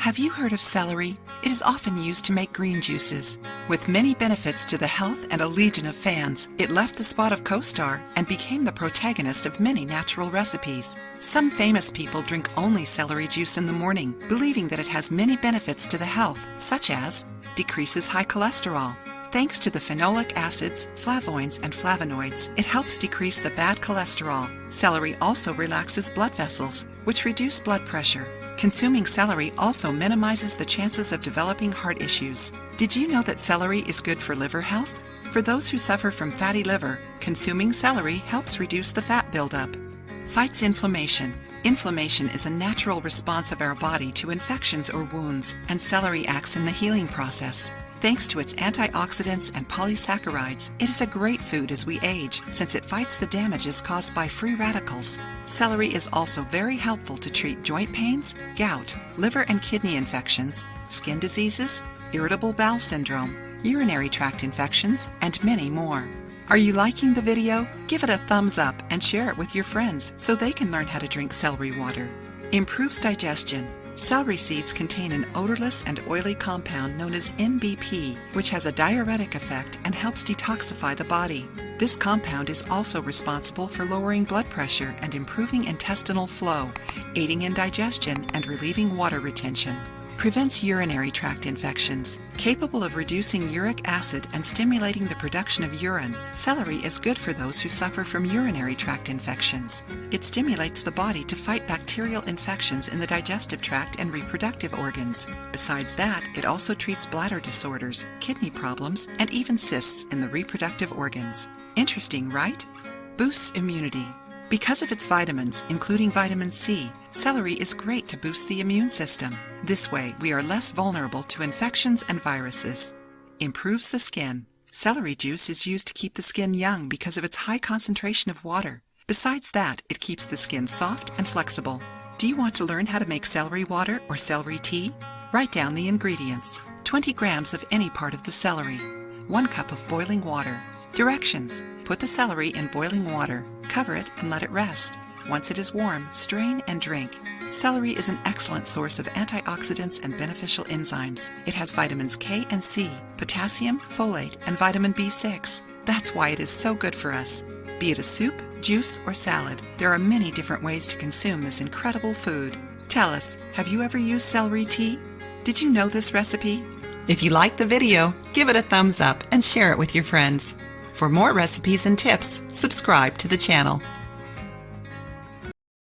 Have you heard of celery? It is often used to make green juices. With many benefits to the health and a legion of fans, it left the spot of co-star and became the protagonist of many natural recipes. Some famous people drink only celery juice in the morning, believing that it has many benefits to the health, such as decreases high cholesterol. Thanks to the phenolic acids, flavonoids, and flavonoids, it helps decrease the bad cholesterol. Celery also relaxes blood vessels, which reduce blood pressure. Consuming celery also minimizes the chances of developing heart issues. Did you know that celery is good for liver health? For those who suffer from fatty liver, consuming celery helps reduce the fat buildup. Fights inflammation. Inflammation is a natural response of our body to infections or wounds, and celery acts in the healing process. Thanks to its antioxidants and polysaccharides, it is a great food as we age, since it fights the damages caused by free radicals. Celery is also very helpful to treat joint pains, gout, liver and kidney infections, skin diseases, irritable bowel syndrome, urinary tract infections, and many more. Are you liking the video? Give it a thumbs up and share it with your friends so they can learn how to drink celery water. Improves digestion. Celery seeds contain an odorless and oily compound known as NBP, which has a diuretic effect and helps detoxify the body. This compound is also responsible for lowering blood pressure and improving intestinal flow, aiding in digestion and relieving water retention. Prevents urinary tract infections. Capable of reducing uric acid and stimulating the production of urine, celery is good for those who suffer from urinary tract infections. It stimulates the body to fight bacterial infections in the digestive tract and reproductive organs. Besides that, it also treats bladder disorders, kidney problems, and even cysts in the reproductive organs. Interesting, right? Boosts immunity. Because of its vitamins, including vitamin C, celery is great to boost the immune system. This way, we are less vulnerable to infections and viruses. Improves the skin. Celery juice is used to keep the skin young because of its high concentration of water. Besides that, it keeps the skin soft and flexible. Do you want to learn how to make celery water or celery tea? Write down the ingredients. 20 grams of any part of the celery. 1 cup of boiling water. Directions. Put the celery in boiling water. Cover it and let it rest. Once it is warm, strain and drink. Celery is an excellent source of antioxidants and beneficial enzymes. It has vitamins K and C, potassium, folate, and vitamin B6. That's why it is so good for us. Be it a soup, juice, or salad, there are many different ways to consume this incredible food. Tell us, have you ever used celery tea? Did you know this recipe? If you liked the video, give it a thumbs up and share it with your friends. For more recipes and tips, subscribe to the channel.